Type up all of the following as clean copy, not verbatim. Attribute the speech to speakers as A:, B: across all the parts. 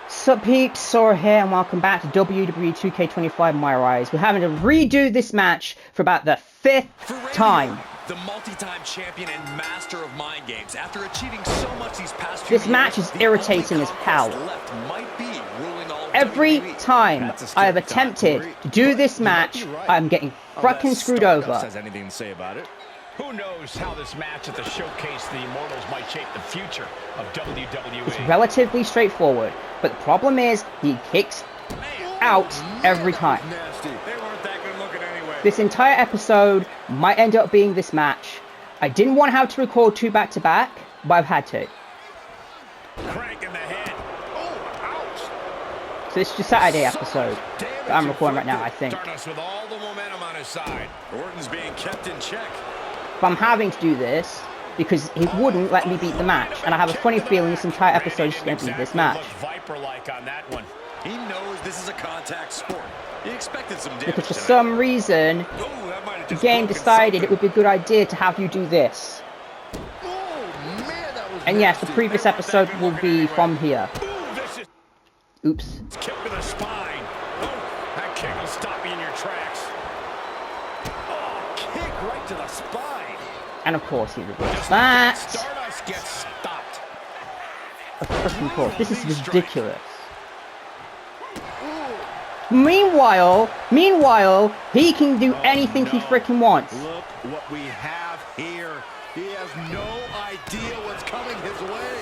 A: Sup peeps, Sora here and welcome back to WWE 2K25 My Rise. We're having to redo this match for about the 5th time.
B: The multi-time champion and master of mind games. After achieving so much these past few
A: This match is irritating as hell. Every time I have attempted to do this match, I'm getting fucking screwed over.
B: Has anything to say about it?
C: Who knows how this match at the Showcase the Immortals might shape the future of WWE.
A: It's relatively straightforward, but the problem is he kicks out every time.
B: They weren't that good looking anyway.
A: This entire episode might end up being this match. I didn't want to have to record 2 back-to-back, but I've had to.
C: Crank in the head. Oh, ouch.
A: So it's just Saturday episode that I'm recording right now, I think.
C: Stardust with all the momentum on his side.
B: Orton's being kept in check.
A: But I'm having to do this because he wouldn't let me beat the match, and I have a funny feeling this entire episode is going to be this match.
C: Viper-like on that one.
B: He knows this is a contact sport. He expected some damage.
A: Because for some reason, the game decided it would be a good idea to have you do this. And yes, the previous episode will be from here. Oops.
C: Kick to the spine. Oh, that kick will stop you in your tracks. Oh, kick right to the spine.
A: And of course he reversed that.
C: Stardust gets stopped.
A: Of freaking course. This is ridiculous. Meanwhile, he can do anything he freaking wants.
B: Look what we have here. He has no idea what's coming his way.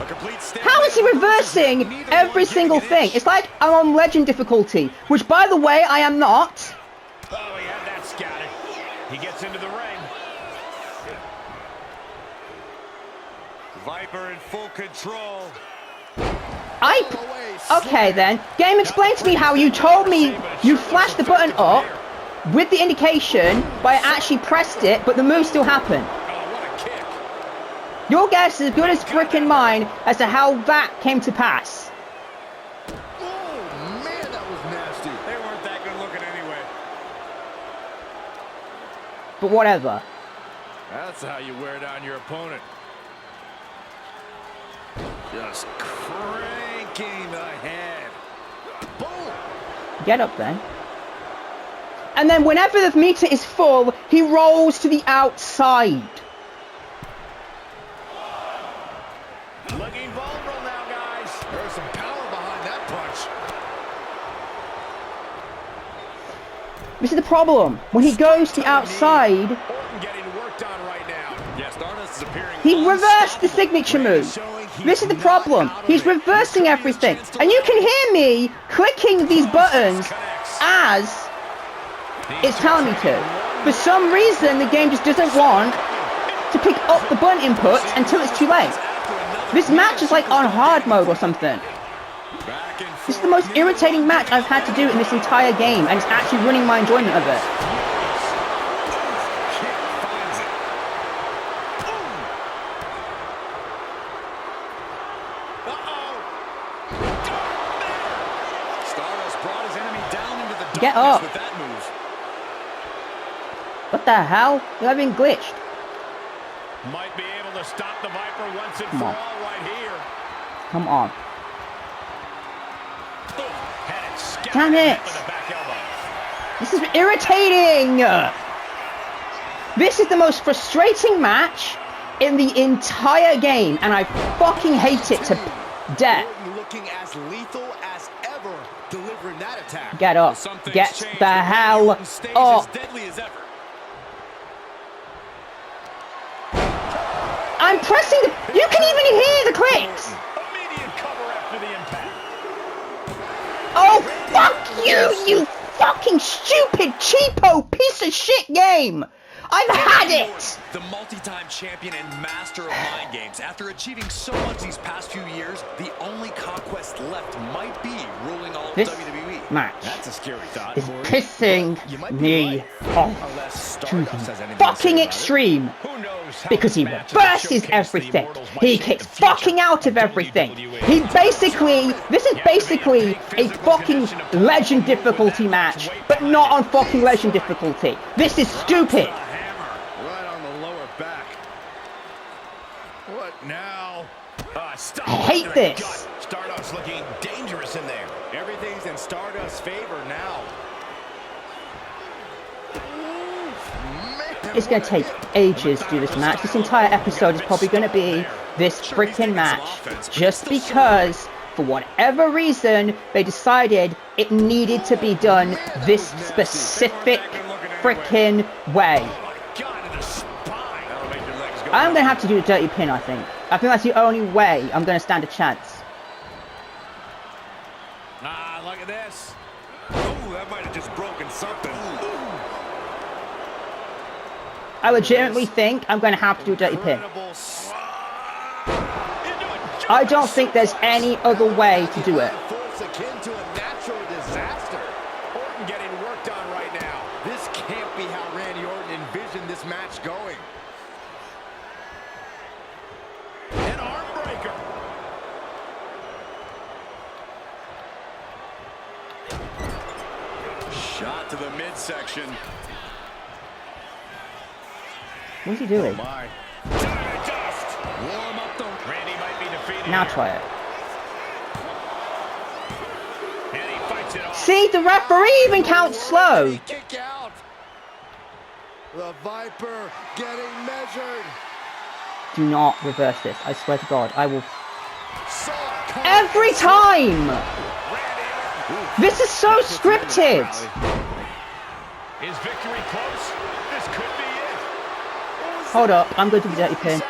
B: A complete
A: How is he reversing every single thing? It's like I'm on legend difficulty, which by the way, I am not.
C: Oh, he had that scouted. He gets into the ring. Viper in full control.
A: Okay then. Game, explain to me how you told me you flashed the button up with the indication, but I actually pressed it, but the move still happened.
C: Oh, what a kick.
A: Your guess is as good as frickin' mine as to how that came to pass.
B: Oh, man, that was nasty.
C: They weren't that good looking anyway.
A: But whatever.
B: That's how you wear down your opponent. Just cranking ahead. Boom.
A: Get up then. And then whenever the meter is full, he rolls to the outside.
C: Looking vulnerable now, guys.
B: There's some power behind that punch.
A: This is the problem. When he goes to the outside,
C: Orton getting worked on right now.
B: Yes, Stardust is appearing.
A: he reversed the signature move. This is the problem. He's reversing everything. And you can hear me clicking these buttons as it's telling me to. For some reason, the game just doesn't want to pick up the button inputs until it's too late. This match is like on hard mode or something. This is the most irritating match I've had to do in this entire game, and it's actually ruining my enjoyment of it. Get up! What the hell? You're being glitched.
C: Might be able to stop the Viper once and
A: Come
C: for
A: on.
C: all right here.
A: Come on.
C: Had it scouted
A: Damn it!
C: with a back elbow.
A: This is irritating! This is the most frustrating match in the entire game, and I fucking hate it to death.
B: Looking as lethal as ever, delivering that attack.
A: Get up. Get the hell up. I'm pressing the... You can even hear the clicks!
C: Immediate cover after the impact.
A: Oh, fuck you, you fucking stupid, cheapo piece of shit game! I've had it!
B: The multi-time champion and master of mind games. After achieving so much these past few years, the only conquest left might be ruling all of
A: This
B: WWE.
A: match
B: That's a scary thought.
A: is pissing me off to the fucking extreme.
C: Who knows how
A: Because he
C: this match at the
A: reverses
C: Showcase the
A: everything.
C: Immortals might
A: He
C: shape
A: kicks
C: the future
A: fucking out of
C: of
A: everything.
C: WWE.
A: He basically, this is basically a fucking legend difficulty match, but not on fucking legend difficulty. This is stupid.
B: Right on the lower back. What now?
C: Stop
A: I hate
C: to the
A: this.
C: gut. Stardust looking dangerous in there. Everything's in Stardust's favor now.
A: It's going to take ages to do this match. This entire episode is probably going to be this freaking match. Just because, for whatever reason, they decided it needed to be done this specific freaking way. I'm going to have to do a dirty pin, I think. I think that's the only way I'm going to stand a chance.
C: Ah, look at this. Ooh, that might have just broken something.
A: I legitimately think I'm going to have to do a dirty pin. I don't think there's any other way to do it.
C: Force akin to a natural disaster. Orton getting worked on right now. This can't be how Randy Orton envisioned this match going. An arm breaker. Shot to the midsection.
A: What's he doing?
C: Oh my. Dust. Warm up the Randy might be defeated.
A: Now try it.
C: And he fights it off.
A: See, the referee even counts slow.
C: Kick out. The Viper getting measured.
A: Do not reverse this. I swear to God, I will. Every time! This is so scripted!
C: Is victory close? This could be it.
A: Hold up, I'm going to do the dirty pin.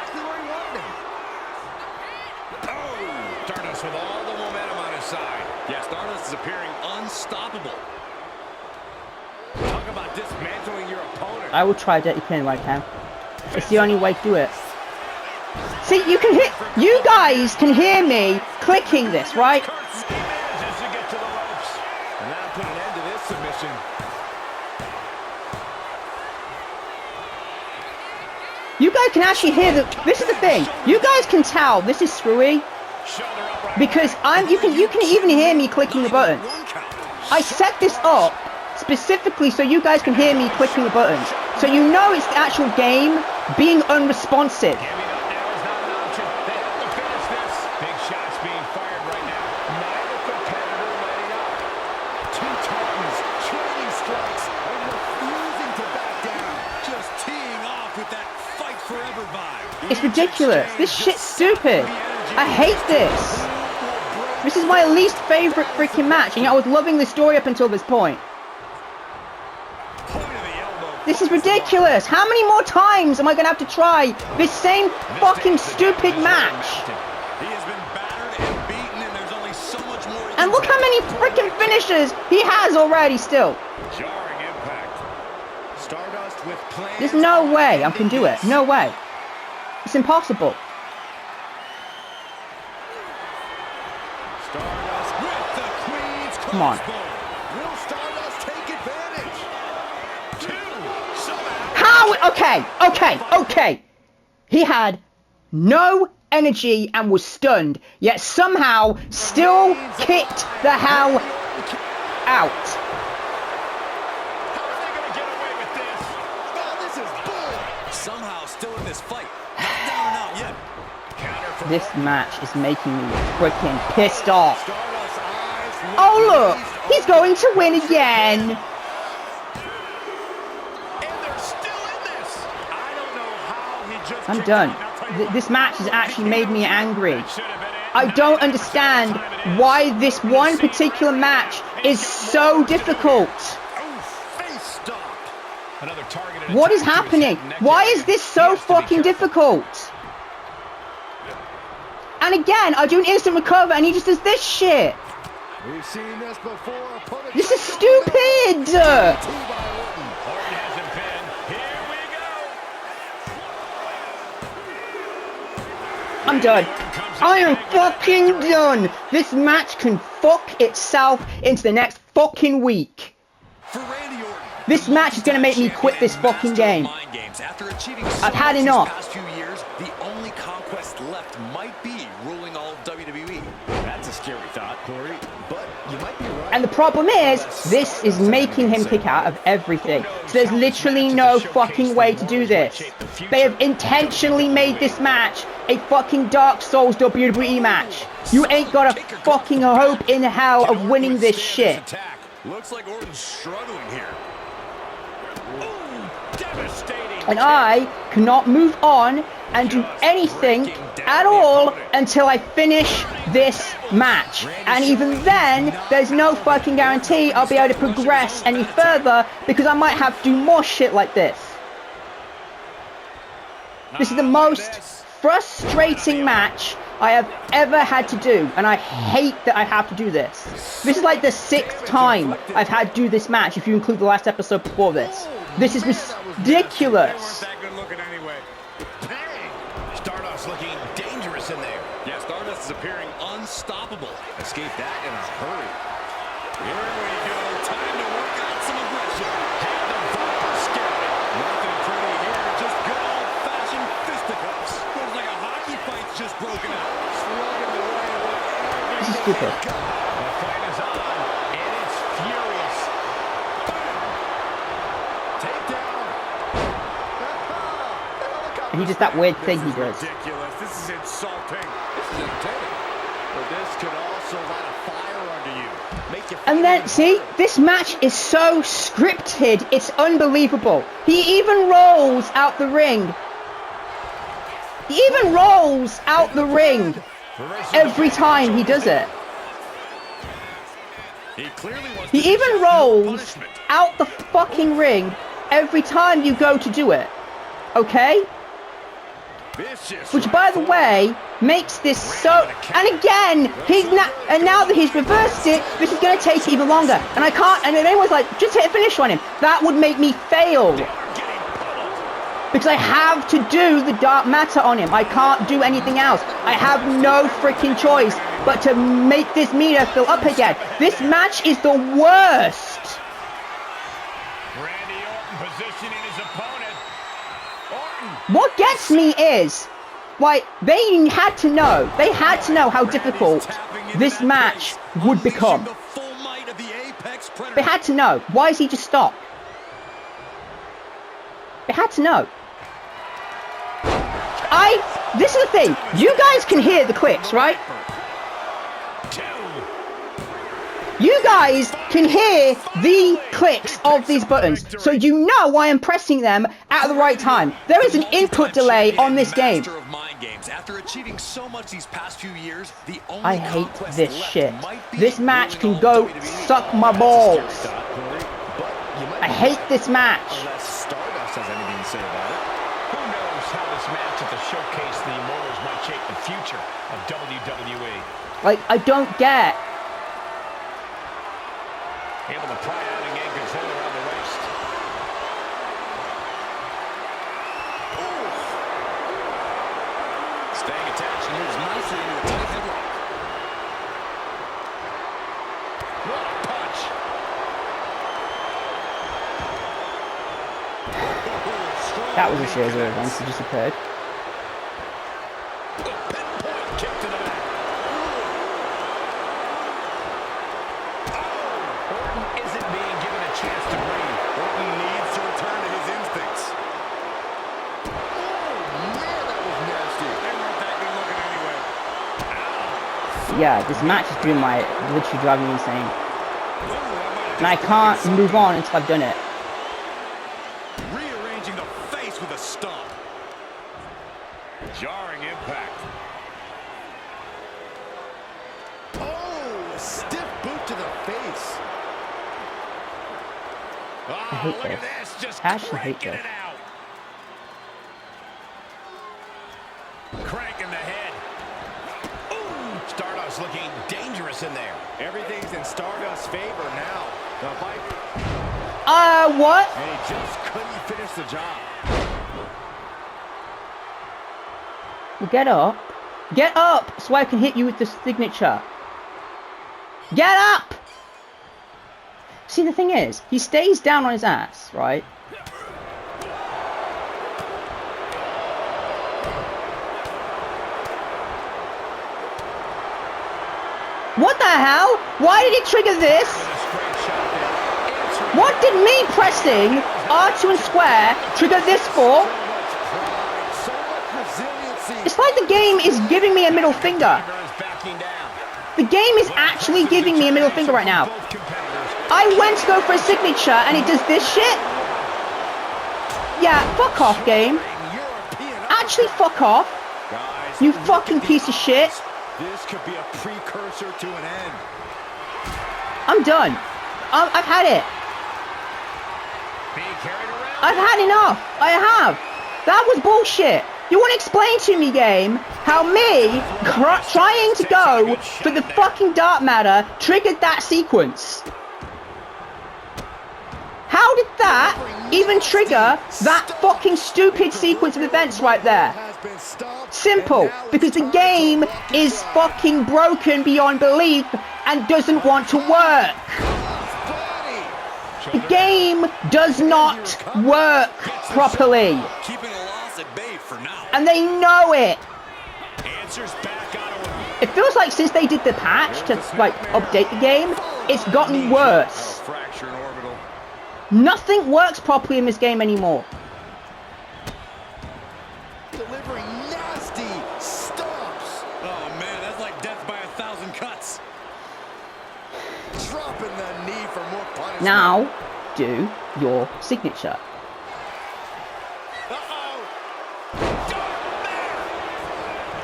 C: Oh, Stardust with all the momentum on his side. Yeah, Stardust is appearing unstoppable. Talk about dismantling your opponent.
A: I will try a dirty pin right now. It's the only way to do it. See, you can hear, you guys can hear me clicking this, right?
C: He manages to get to the ropes. And that'll put an end to this submission.
A: You guys can actually hear this is the thing. You guys can tell this is screwy because you can even hear me clicking the buttons. I set this up specifically so you guys can hear me clicking the buttons. So you know it's the actual game being unresponsive. It's ridiculous. This shit's stupid. I hate this. This is my least favorite freaking match, and yet I was loving the story up until this point. This is ridiculous. How many more times am I going to have to try this same fucking stupid match? And look how many freaking finishes he has already still. There's no way I can do it. No way. It's impossible. Come on. How? Okay. He had no energy and was stunned, yet somehow still kicked the hell out.
B: Somehow still in this fight. Not down and out yet.
A: This match is making me freaking pissed off. Oh look, he's going to win again.
C: And they're still in this. I don't know how he just
A: I'm done. This match has actually made me angry. I don't understand why this one particular match is so difficult. What is happening? Why is this so fucking difficult? And again, I do an instant recover and he just does this shit.
C: We've seen this before.
A: This is stupid. I'm done. I am fucking done. This match can fuck itself into the next fucking week. This match is going to make me quit this fucking game. I've had enough.
B: The only conquest left might be ruling all of WWE.
C: That's a scary thought, Corey. But you might be right.
A: And the problem is, this is making him pick out of everything. So there's literally no fucking way to do this. They have intentionally made this match a fucking Dark Souls WWE match. You ain't got a fucking hope in hell of winning this shit.
C: Looks like Orton's struggling here. Ooh, devastating.
A: And I cannot move on and do anything at all until I finish this match. And even then, there's no fucking guarantee I'll be able to progress any further because I might have to do more shit like this. This is the most frustrating match I have ever had to do, and I hate that I have to do this. This is like the 6th time I've had to do this match, if you include the last episode before this. This is ridiculous.
C: Stardust looking dangerous in there. Yeah, Stardust is appearing unstoppable. Escape that in a hurry. Here we go. Time to work out some aggression. Had the Viper scouted. Nothing pretty here. Just good old-fashioned fisticuffs. Looks like a hockey fight's just broken out. Slugging away with everything.
A: This is stupid.
C: The fight is on, and it's furious. Takedown.
A: And he does that weird thing he does.
C: Ridiculous. This is insulting. This is entertaining. But this could also light a fire under you. Make you
A: And then, see, this match is so scripted, it's unbelievable. He even rolls out the ring. He even rolls out the ring every time he does it. He even rolls out the fucking ring every time you go to do it. Okay? Which, by the way, makes this so... And again, now that he's reversed it, this is going to take even longer. And I can't... And anyone's like, just hit a finish on him. That would make me fail. Because I have to do the dark matter on him. I can't do anything else. I have no freaking choice but to make this meter fill up again. This match is the worst.
C: Randy Orton positioning his opponent. Orton.
A: What gets me is, like, they had to know. They had to know how difficult this match would become. They had to know. Why is he just stopped? They had to know. This is the thing. You guys can hear the clicks, right? You guys can hear the clicks of these buttons. So you know why I'm pressing them at the right time. There is an input delay on this game.
B: After achieving so much these past few years, the only
A: I hate this shit. This match can go suck my balls. I hate this match.
C: Stardust has anything to say about it. Who knows how this match at the Showcase the Immortals might shape the future of WWE.
A: Like, I don't get.
C: Able to pry out and gain control around the waist. Ooh. Staying attached and moves nicely into a tight headlock. What a punch.
A: That was a series of events that just occurred.
C: Pinpoint kick to the back. Orton isn't being given a chance to breathe. Orton needs to return to his instincts. Oh, man, that was nasty. They weren't that good looking anyway. Ow.
A: Yeah, this match is doing literally driving me insane. And I can't move on until I've done it.
C: Rearranging the face with a stomp. Jarring impact. Oh, a stiff boot to the face. Oh,
A: I hate
C: look at
A: this.
C: Just
A: I actually hate
C: cranking
A: this.
C: it out. Cranking the head. Ooh, Stardust looking dangerous in there. Everything's in Stardust's favor now. The Viper.
A: What?
C: And he just couldn't finish the job.
A: Well, get up. Get up so I can hit you with the signature. Get up! See, the thing is, he stays down on his ass, right? What the hell? Why did it trigger this? What did me pressing R2 and square trigger this for? It's like the game is giving me a middle finger. The game is actually giving me a middle finger right now. I went to go for a signature and it does this shit. Yeah, fuck off, game. Actually, fuck off. You fucking piece of shit.
C: This could be a precursor to an end.
A: I'm done. I've had it. I've had enough. I have. That was bullshit. You want to explain to me, game, how me trying to go for the fucking dark matter triggered that sequence? How did that even trigger that fucking stupid sequence of events right there? Simple. Because the game is fucking broken beyond belief and doesn't want to work. The game does not work properly. And they know it. It feels like since they did the patch to like update the game, it's gotten worse. Nothing works properly in this game anymore.
C: Delivering nasty stomps. Oh man, that's like death by 1,000 cuts. Dropping the knee for more punishment.
A: Now, do your signature.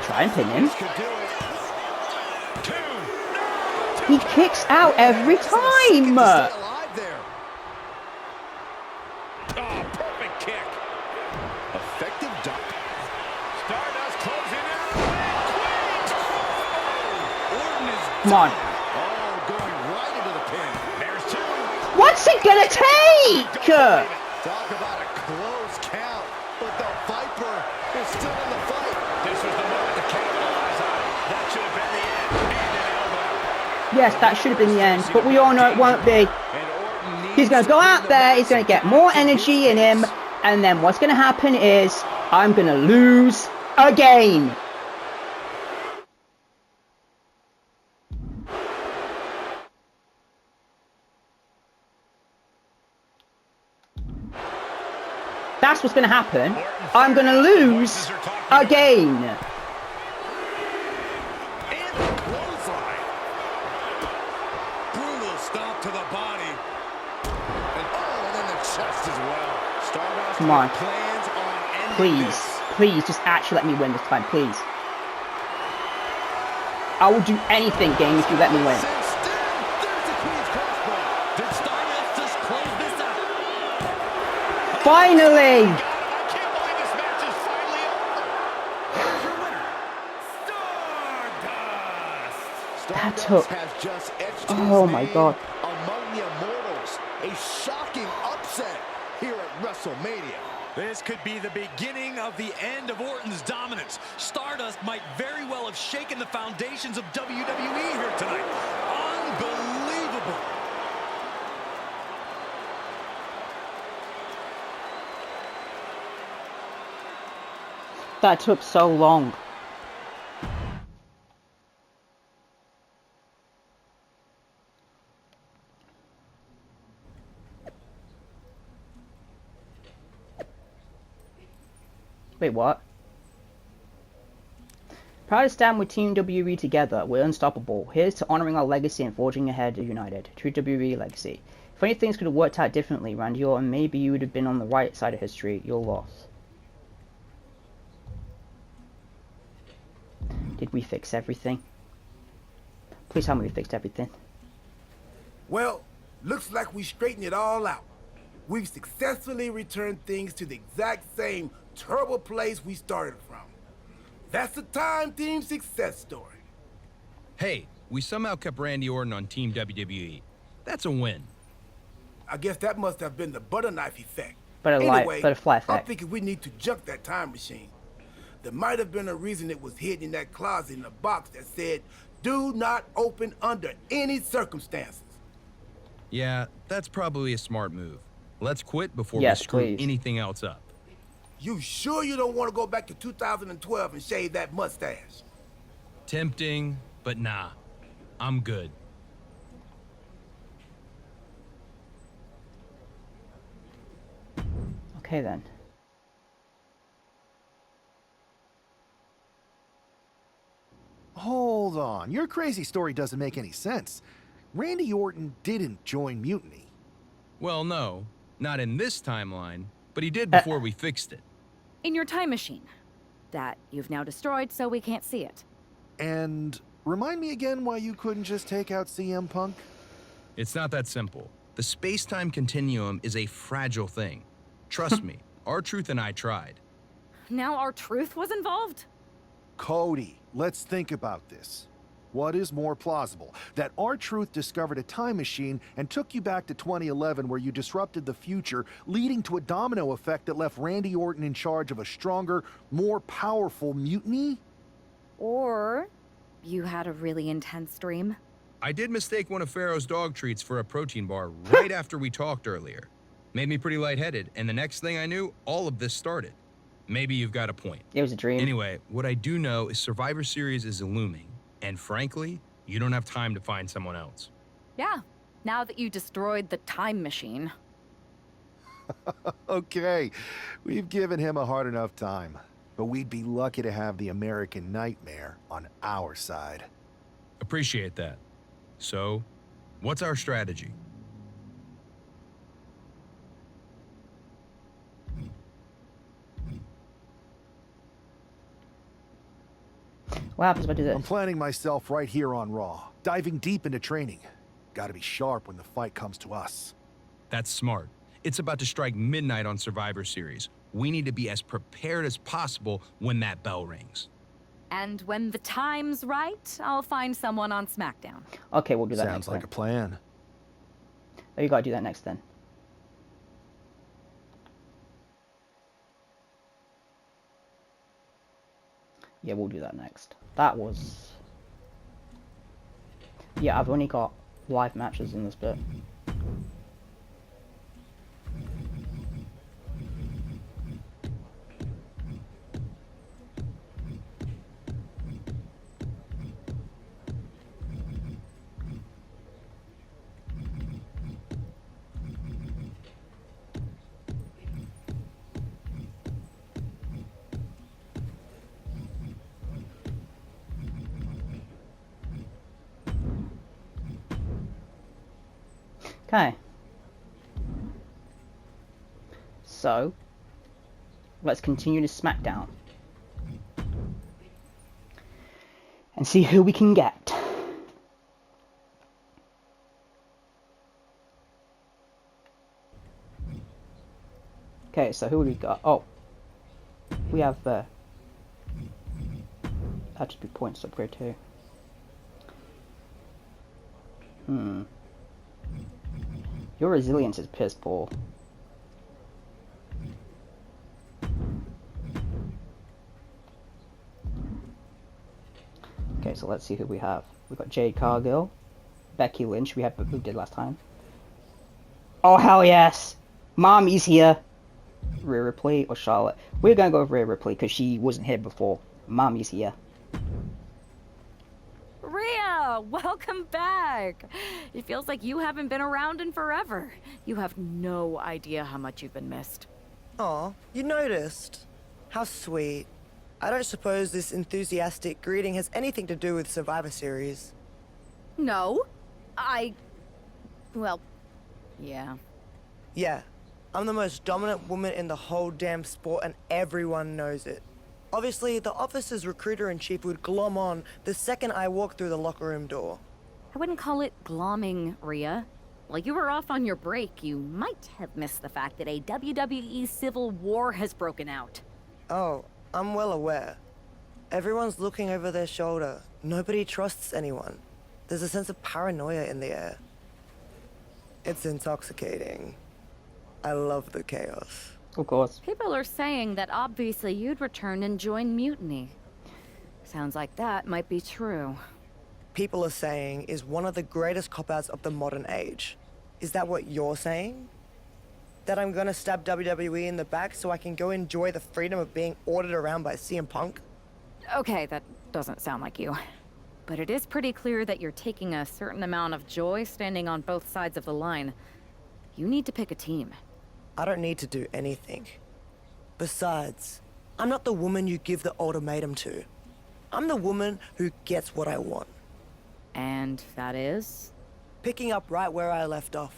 A: Try and pin him. He kicks out every time.
C: Perfect kick. Effective duck. Stardust closing in. Orton is
A: Come on.
C: going right into the pin. There's two.
A: What's it gonna take?
C: Talk about a close count, but the Viper is still in the fight. This was the moment to capitalize on. That should have been the end. And an elbow.
A: Yes, that should have been the end, but we all know it won't be. He's going to go out there, he's going to get more energy in him, and then what's going to happen is, I'm going to lose again. That's what's going to happen. I'm going to lose again. Come on. Please. Please, just actually let me win this time, please. I will do anything, game, if you let me win. Finally! That took... Oh my god.
C: Among the immortals, a shocking upset here at WrestleMania. This could be the beginning of the end of Orton's dominance. Stardust might very well have shaken the foundations of WWE here tonight. Unbelievable.
A: That took so long. Wait, what? Proud to stand with Team WWE together. We're unstoppable. Here's to honoring our legacy and forging ahead united. True WWE legacy. If any things could have worked out differently, Randy Orton, maybe you would have been on the right side of history. You're lost. Did we fix everything? Please tell me we fixed everything.
D: Well, looks like we straightened it all out. We've successfully returned things to the exact same terrible place we started from. That's the Time Team success story.
E: Hey, we somehow kept Randy Orton on Team WWE. That's a win.
D: I guess that must have been the butter knife effect.
A: Butterfly effect.
D: I'm thinking we need to junk that time machine. There might have been a reason it was hidden in that closet in a box that said, "Do not open under any circumstances."
E: Yeah, that's probably a smart move. Let's quit before
A: Yes,
E: we screw
A: please.
E: anything else up.
D: You sure you don't want to go back to 2012 and shave that mustache?
E: Tempting, but nah. I'm good.
A: Okay then.
F: Hold on. Your crazy story doesn't make any sense. Randy Orton didn't join Mutiny.
E: Well, no, not in this timeline, but he did before we fixed it.
G: In your time machine. That you've now destroyed so we can't see it.
F: And remind me again why you couldn't just take out CM Punk?
E: It's not that simple. The space-time continuum is a fragile thing. Trust me, R-Truth and I tried.
G: Now R-Truth was involved?
F: Cody, let's think about this. What is more plausible? That R-Truth discovered a time machine and took you back to 2011 where you disrupted the future, leading to a domino effect that left Randy Orton in charge of a stronger, more powerful mutiny?
G: Or you had a really intense dream?
E: I did mistake one of Pharaoh's dog treats for a protein bar right after we talked earlier. Made me pretty lightheaded, and the next thing I knew, all of this started. Maybe you've got a point.
A: It was a dream.
E: Anyway, what I do know is Survivor Series is looming, and frankly, you don't have time to find someone else.
G: Yeah, now that you destroyed the time machine.
F: Okay, we've given him a hard enough time, but we'd be lucky to have the American Nightmare on our side.
E: Appreciate that. So, what's our strategy?
A: What happens if I do this?
F: I'm planning myself right here on Raw, diving deep into training. Gotta be sharp when the fight comes to us.
E: That's smart. It's about to strike midnight on Survivor Series. We need to be as prepared as possible when that bell rings.
G: And when the time's right, I'll find someone on SmackDown.
A: Okay, we'll do that
F: Sounds
A: next.
F: like a plan.
A: Oh, you gotta do that next then. Yeah, we'll do that next. That was... Yeah, I've only got live matches in this bit. Okay. So, let's continue to SmackDown. And see who we can get. Okay, so who we got? Oh. We have attribute points to upgrade too. Your resilience is piss poor. Okay, so let's see who we have. We've got Jade Cargill, Becky Lynch, we did last time. Oh hell yes! Mami's here! Rhea Ripley or Charlotte. We're gonna go with Rhea Ripley because she wasn't here before. Mami's here.
G: Rhea, welcome back. It feels like you haven't been around in forever. You have no idea how much you've been missed.
H: Aw, you noticed. How sweet. I don't suppose this enthusiastic greeting has anything to do with Survivor Series.
G: No, well, yeah.
H: Yeah, I'm the most dominant woman in the whole damn sport and everyone knows it. Obviously, the office's recruiter-in-chief would glom on the second I walk through the locker room door.
G: I wouldn't call it glomming, Rhea. While you were off on your break, you might have missed the fact that a WWE civil war has broken out.
H: Oh, I'm well aware. Everyone's looking over their shoulder. Nobody trusts anyone. There's a sense of paranoia in the air. It's intoxicating. I love the chaos.
A: Of course.
G: People are saying that obviously you'd return and join Mutiny. Sounds like that might be true.
H: People are saying is one of the greatest cop-outs of the modern age. Is that what you're saying? That I'm gonna stab WWE in the back so I can go enjoy the freedom of being ordered around by CM Punk?
G: Okay, that doesn't sound like you. But it is pretty clear that you're taking a certain amount of joy standing on both sides of the line. You need to pick a team.
H: I don't need to do anything. Besides, I'm not the woman you give the ultimatum to. I'm the woman who gets what I want.
G: And that is?
H: Picking up right where I left off.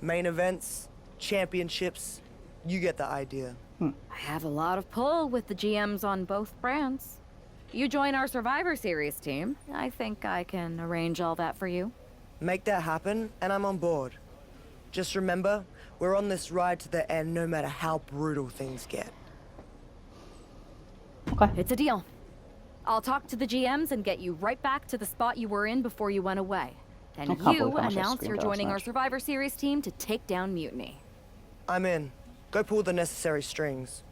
H: Main events, championships, you get the idea.
G: I have a lot of pull with the GMs on both brands. You join our Survivor Series team, I think I can arrange all that for you.
H: Make that happen, and I'm on board. Just remember, we're on this ride to the end no matter how brutal things get.
A: Okay.
G: It's a deal. I'll talk to the GMs and get you right back to the spot you were in before you went away. Then you announce you're joining our Survivor Series team to take down Mutiny.
H: I'm in. Go pull the necessary strings.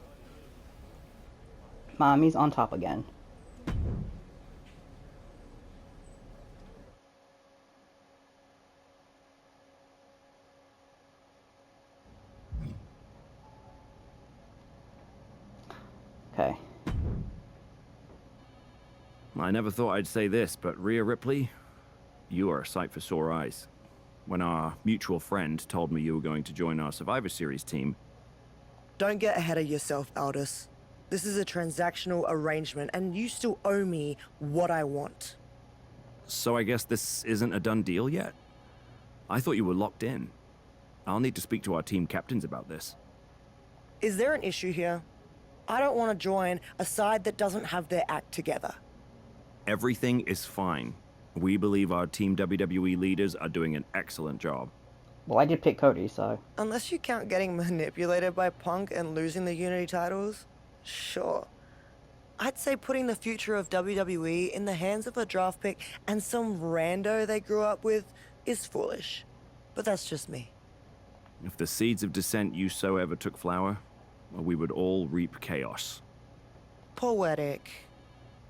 A: Mami's on top again. Okay.
I: I never thought I'd say this, but Rhea Ripley, you are a sight for sore eyes. When our mutual friend told me you were going to join our Survivor Series team...
H: Don't get ahead of yourself, Aldous. This is a transactional arrangement, and you still owe me what I want.
I: So I guess this isn't a done deal yet? I thought you were locked in. I'll need to speak to our team captains about this.
H: Is there an issue here? I don't want to join a side that doesn't have their act together.
I: Everything is fine. We believe our Team WWE leaders are doing an excellent job.
A: Well, I did pick Cody, so...
H: Unless you count getting manipulated by Punk and losing the Unity titles, sure. I'd say putting the future of WWE in the hands of a draft pick and some rando they grew up with is foolish. But that's just me.
I: If the seeds of dissent you so ever took flower, well, we would all reap chaos.
H: Poetic.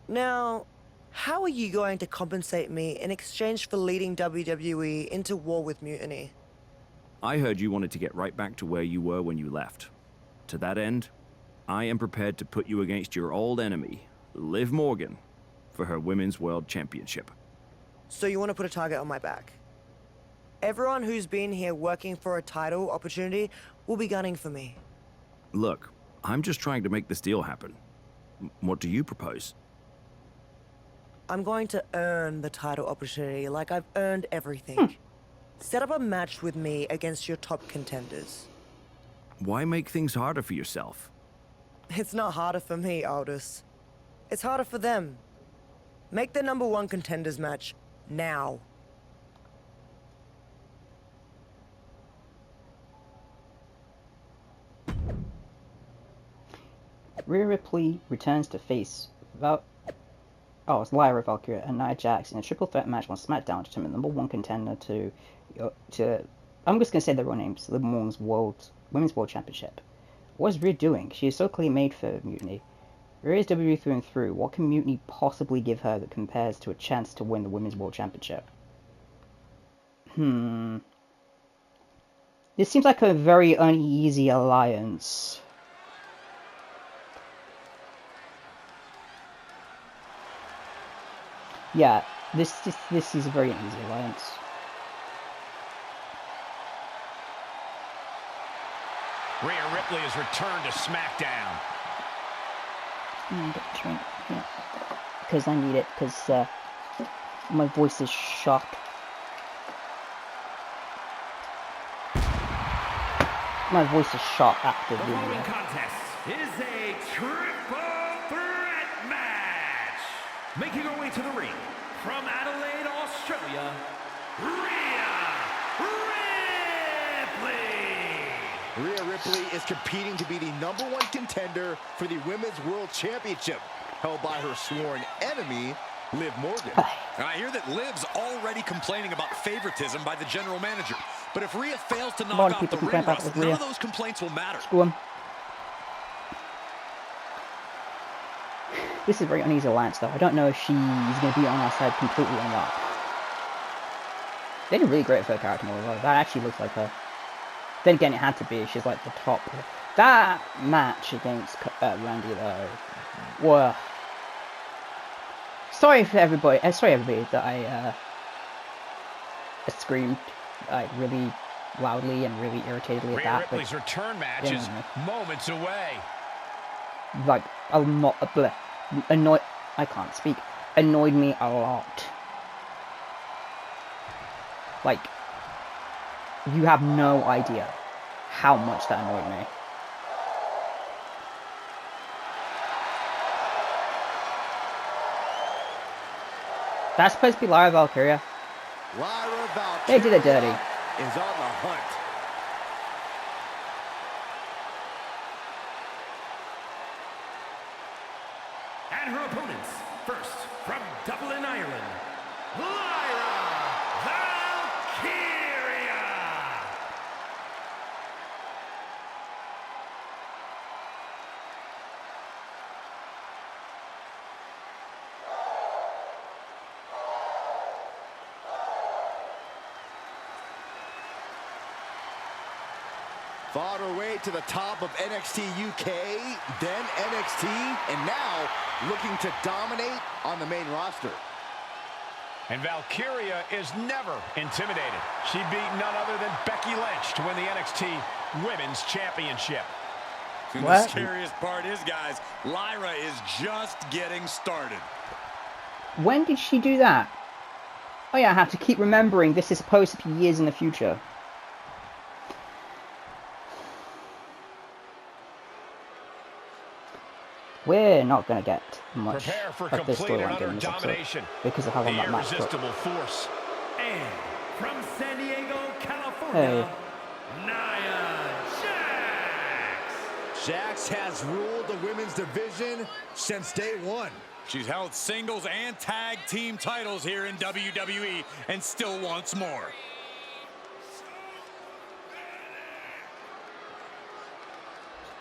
H: Now, how are you going to compensate me in exchange for leading WWE into war with Mutiny?
I: I heard you wanted to get right back to where you were when you left. To that end, I am prepared to put you against your old enemy, Liv Morgan, for her Women's World Championship.
H: So you want to put a target on my back? Everyone who's been here working for a title opportunity will be gunning for me.
I: Look, I'm just trying to make this deal happen. What do you propose?
H: I'm going to earn the title opportunity like I've earned everything. Set up a match with me against your top contenders.
I: Why make things harder for yourself?
H: It's not harder for me, Aldous. It's harder for them. Make the #1 contenders match now.
A: Rhea Ripley returns to face it's Lyra Valkyria and Nia Jax in a triple threat match on SmackDown to determine the #1 contender to I'm just gonna say their real names, the Women's World Championship. What is Rhea doing? She is so clearly made for Mutiny. Rhea is WWE through and through. What can Mutiny possibly give her that compares to a chance to win the Women's World Championship? This seems like a very uneasy alliance. Yeah, this is a very uneasy alliance.
C: Rhea Ripley has returned to SmackDown.
A: Because I need it, because my voice is shot. My voice is shot after the
C: following contest is a triple threat match. Making her way to the ring from Adelaide, Australia,
J: Rhea Ripley is competing to be the #1 contender for the Women's World Championship, held by her sworn enemy, Liv Morgan.
B: I hear that Liv's already complaining about favoritism by the general manager. But if Rhea fails to knock off the ring rust, none of those complaints will matter.
A: This is a very uneasy alliance, though. I don't know if she's going to be on our side completely or not. They did really great for her character model, though. That actually looks like her. Then again, it had to be. She's like the top. That match against Randy, though. Whoa. Sorry everybody that I screamed like really loudly and really irritatedly at that.
C: Rhea Ripley's return match is moments away.
A: Like I'm not annoyed. I can't speak. Annoyed me a lot. Like, you have no idea how much that annoyed me. That's supposed to be Lyra Valkyria.
J: Lyra Valkyria
A: They did it dirty.
J: is on the hunt.
K: And her opponents, first from Dublin, Ireland, Lyra Valkyria!
J: Fought her way to the top of NXT UK, then NXT, and now looking to dominate on the main roster.
C: And Valkyria is never intimidated. She beat none other than Becky Lynch to win the NXT Women's Championship.
B: And
A: What?
B: the scariest part is, guys, Lyra is just getting started.
A: When did she do that? Oh yeah, I have to keep remembering this is supposed to be years in the future. We're not going to get much
C: Prepare for
A: of this
C: complete and
A: storyline
C: utter
A: during this episode
C: domination.
A: because of how long
C: The
A: that match took.
C: irresistible force.
K: And from San Diego,
A: Hey.
K: California, Nia Jax!
J: Jax has ruled the women's division since day one.
B: She's held singles and tag team titles here in WWE and still wants more.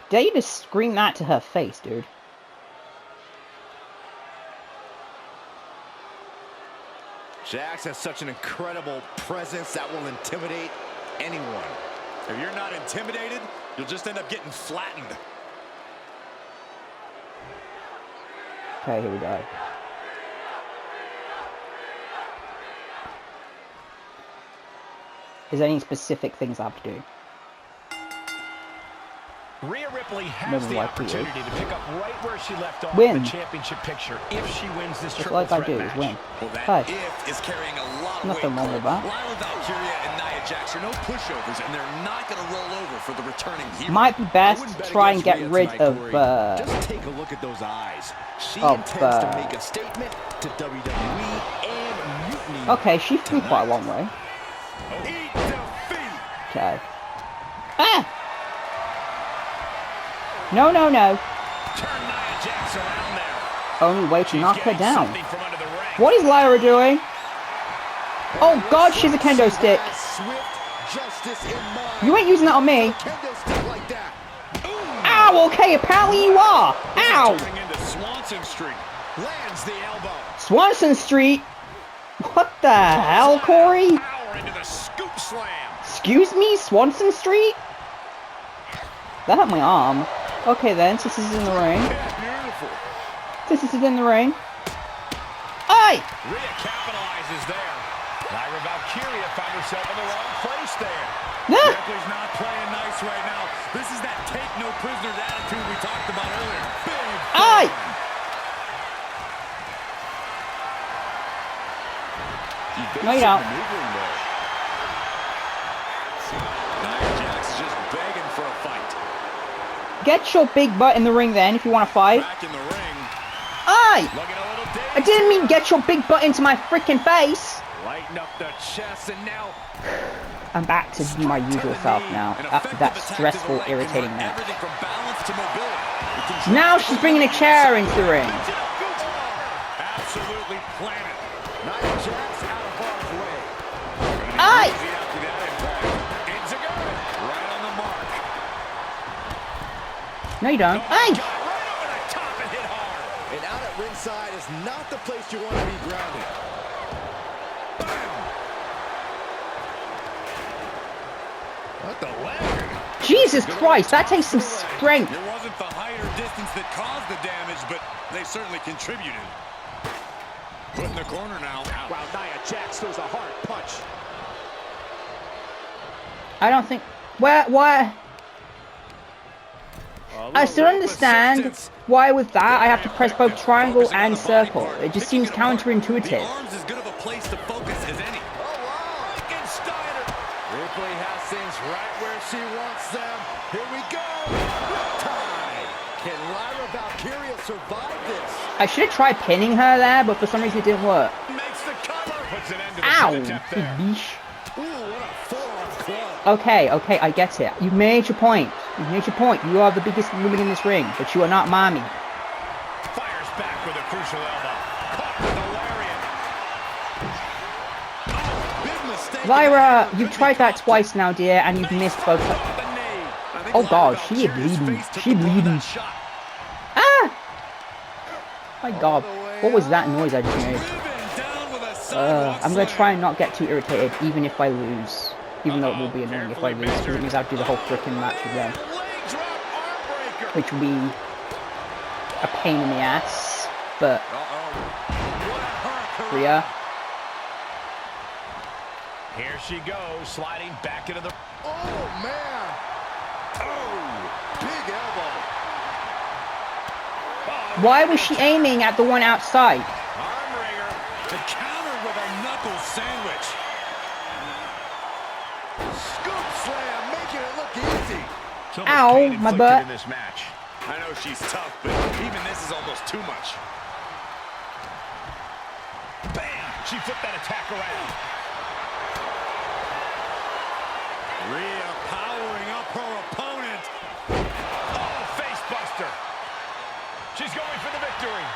A: Dare you just scream that to her face, dude?
J: Jax has such an incredible presence that will intimidate anyone.
B: If you're not intimidated, you'll just end up getting flattened.
A: Okay, here we go. Is there any specific things I have to do?
C: Rhea Ripley has
A: More than
C: the
A: likely
C: opportunity to pick up right where she left off
A: Win.
C: in the championship picture if she wins this
A: Just
C: triple
A: like I
C: threat
A: do,
C: match.
A: is win.
B: Well, that
A: Hi.
B: if is carrying a lot of
A: Nothing
B: weight.
A: wrong with that.
B: Lyra Valkyria and Nia Jax are no pushovers, and they're not going to roll over for the returning hero.
A: Might be best
J: I wouldn't
A: to
J: bet
A: try and
J: against
A: get
J: Rhea
A: rid
J: tonight,
A: of,
J: Corey. Just take a look at those eyes. She intends to make a statement to WWE and mutiny.
A: Okay, she flew quite a long way.
K: Eat defeat!
A: Okay. Ah! No, no, no.
C: Turn Nia Jax around there.
A: Only way to knock her
C: Getting
A: down.
C: something from under the ring.
A: What is Lyra doing? Oh god, she's a kendo stick.
J: Swift justice in mind.
A: You ain't using that on me.
J: Kendo stick like that.
A: Ow, okay, apparently you are. Ow!
C: Turning into Swanson Street. Lands the elbow.
A: Swanson Street? What the hell, Corey?
C: Power into the scoop slam.
A: Excuse me, Swanson Street? That hurt my arm. Okay then, since this is in the ring.
J: Beautiful.
A: Since this is in the ring. Aye!
C: Rhea capitalizes there. Lyra Valkyria found herself in the wrong place there.
A: Ah!
B: Ripley's not playing nice right now. This is that take no prisoners attitude we talked about earlier. Big
A: Aye! No, you don't.
B: Nia Jax is just begging for a fight.
A: Get your big butt in the ring then, if you want to fight.
B: Back in the ring.
A: Aye!
B: Looking a little
A: I didn't mean get your big butt into my freaking face.
C: Lighten up the chest and now
A: I'm back to be my usual self now, after that stressful, irritating match.
B: Everything from balance to mobility.
A: Now she's bringing a chair into the ring.
B: Absolutely planted.
J: Nia Jax out of harm's way.
A: Aye!
B: Easy after that impact. It's a good. Right on the mark.
A: No, you don't. Aye!
C: got right over the top and hit hard.
J: And out at ringside is not the place you want to be grounded.
C: What the leg?
A: Jesus Christ, that takes some strength.
B: It wasn't the height or distance that caused the damage, but they certainly contributed. Put in the corner now.
C: Wow, Nia Jax throws a hard punch.
A: I don't think... Where? I still understand why with that I have to press both triangle and circle. It just seems counterintuitive.
B: The arms is good of a place to focus as any.
J: Ripley has things right where she wants them. Here we go. Riptide. Can Lyra Valkyria survive this?
A: I should have tried pinning her there, but for some reason it didn't work.
K: Makes the cover. Puts an end to the
A: Ow!
K: attempt there.
A: Yeesh.
J: Ooh, what a forearm club.
A: Okay, I get it. You've made your point. You've made your point. You are the biggest woman in this ring, but you are not Mami.
K: Fires back with a crucial elbow. Caught with a lariat. Oh, big mistake.
A: Lyra, you've tried that twice now, dear, and you've missed both. Oh god, she is bleeding. She bleeding. Ah! My god, what was that noise I just made? I'm gonna try and not get too irritated, even if I lose. Even though it will be annoying if I lose, because it means I have to do the whole freaking match again. Which will be a pain in the ass. But Rhea.
K: Here she goes, sliding back into the...
J: Oh, man. Oh, big elbow.
A: Why was she aiming at the one outside?
K: Arm wringer. The counter with a knuckle sandwich.
J: Scoop slam, making it look easy.
A: Ow, my butt.
K: In this match. I know she's tough, but even this is almost too much. Bam! She flipped that attack around. Rhea powering up her opponent. Oh, face buster. She's going for the victory.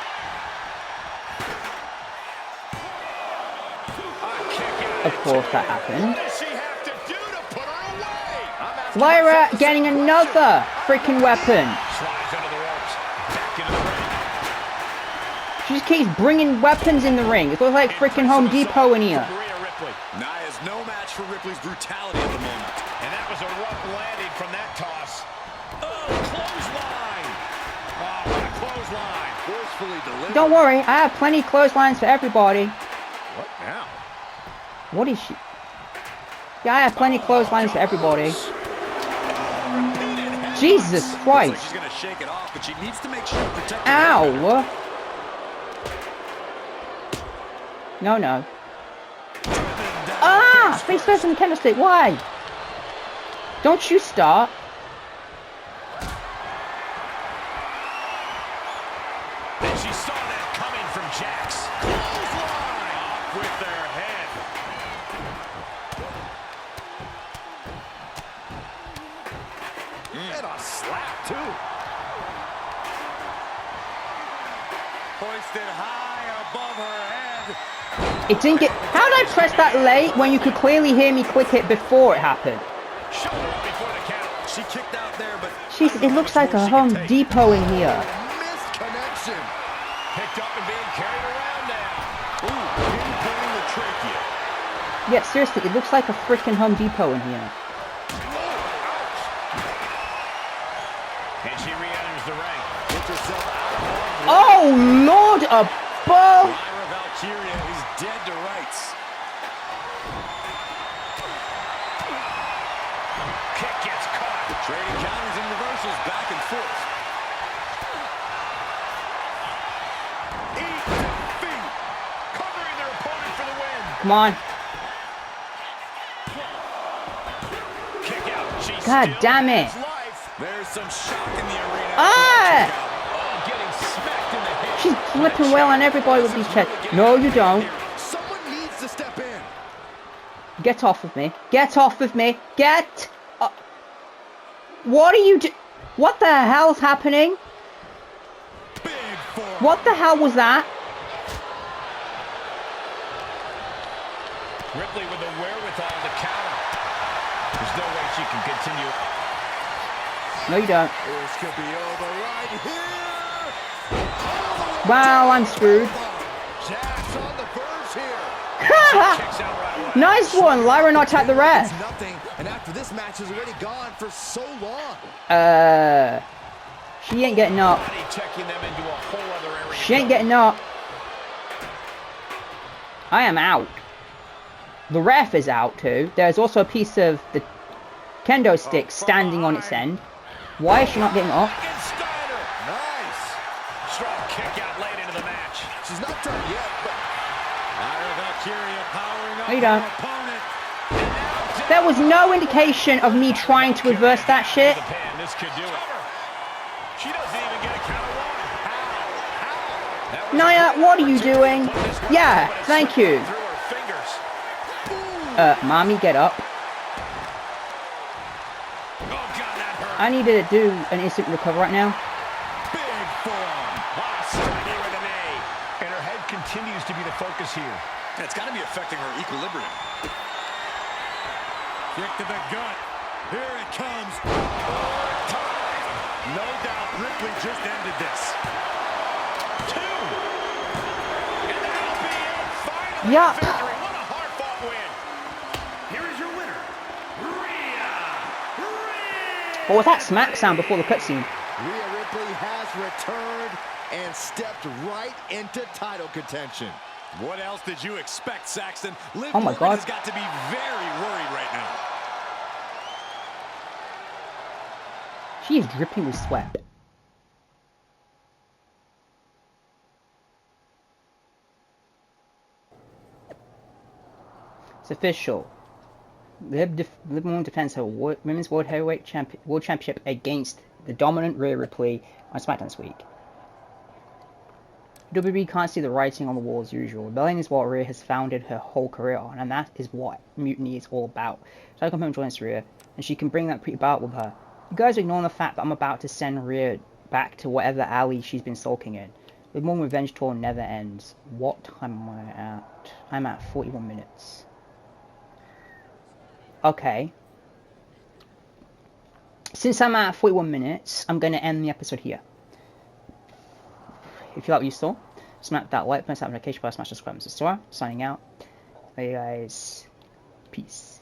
A: Of course that happened.
K: What does she have to do to put her away?
A: Lyra getting another freaking weapon.
K: Slides under the ropes. Back into the ring.
A: She just keeps bringing weapons in the ring. It looks like freaking Home Depot in here.
K: Rhea Ripley.
B: Nia's no match for Ripley's brutality at the moment.
K: And that was a rough landing from that toss. Oh, clothesline. Oh, what a clothesline.
J: Forcefully delivered.
A: Don't worry, I have plenty of clotheslines for everybody.
K: What now?
A: What is she? Yeah, I have plenty of clotheslines for everybody. Jesus
B: Looks like
A: Christ.
B: she's gonna shake it off, but she needs to make sure to protect her.
A: Ow. No. Ah! Face first in the candlestick. Why? Don't you start.
K: And she saw that coming from Jax. Clothesline. Off with their head.
J: And a slap, too.
K: Hoisted high above her head.
A: It didn't get... How did I press that late when you could clearly hear me click it before it happened?
K: Shoulder up before the count.
B: She kicked out there, but
A: Jeez, it looks like a Home Depot in here.
J: Missed connection.
K: Picked up and being carried around now.
J: Ooh, pinpointing the trachea.
A: Yeah, seriously, it looks like a freaking Home Depot in here.
K: And she re-enters the ring.
J: Gets herself out of harm's way.
A: Oh, Lord above!
B: Lyra Valkyria is dead to rights.
K: Kick gets caught.
B: Trading counters and reversals back and forth.
K: Eat defeat. Covering their opponent for the win.
A: Come on.
K: Kick out. She's
A: God
K: still
A: damn it.
K: has life.
B: There's some shock in the arena.
A: Ah!
K: Oh, getting smacked in the head.
A: She's flipping well on everybody with these checks. No, you don't.
J: Someone needs to step in.
A: Get off of me. Get off of me. Get... What are you do... What the hell's happening?
K: Big forearm.
A: What the hell was that?
K: Ripley with the wherewithal to counter. There's no way she can continue.
A: No, you don't.
J: This could be over right here.
A: Well, I'm screwed.
J: Jax on the verge here.
K: Kicks out right away.
A: Nice one. Lyra knocked out the ref.
J: Nothing, and after this match is already gone for so long.
A: She ain't getting up.
K: Body checking them into a whole other area.
A: She ain't getting up. I am out. The ref is out too. There's also a piece of the kendo stick standing on its end. Why is she not getting off?
C: Nice. Strong kick out late into the match. She's not done yet, but Lyra Valkyria powering up
A: No, you don't.
C: her opponent.
A: There was no indication of me trying to reverse that shit.
K: This could do it. She doesn't even get a count of one. How?
A: Naya, what are you doing? Yeah, thank you.
K: Through her fingers.
A: Mami, get up.
K: Oh, God, that hurt.
A: I need to do an instant recover right now.
K: Big form. Striking with a knee. And her head continues to be the focus here.
B: It's got to be affecting her equilibrium.
K: Kick to the gut. Here it comes. No doubt Ripley just ended this. 2. And that'll be it. Final
A: Yeah.
K: victory. What a hard-fought win. Here is your winner, Rhea Ripley.
A: What was that smack sound before the cutscene?
J: Rhea Ripley has returned and stepped right into title contention.
B: What else did you expect, Saxton? Liv
A: Oh my
B: Morgan
A: God.
B: has got to be very worried right now.
A: She is dripping with sweat. It's official. Liv Morgan defends her Women's World Heavyweight World Championship against the dominant Rhea Ripley on SmackDown this week. WWE can't see the writing on the wall as usual. Rebellion is what Rhea has founded her whole career on, and that is what Mutiny is all about. So I come home and join Rhea, and she can bring that pretty about with her. You guys are ignoring the fact that I'm about to send Rhea back to whatever alley she's been sulking in. The Morgan Revenge Tour never ends. What time am I at? I'm at 41 minutes. Okay. Since I'm at 41 minutes, I'm going to end the episode here. If you like what you saw, smack that like button, smash that notification bell, smash the subscribe and subscribe. Signing out. Hey guys. Peace.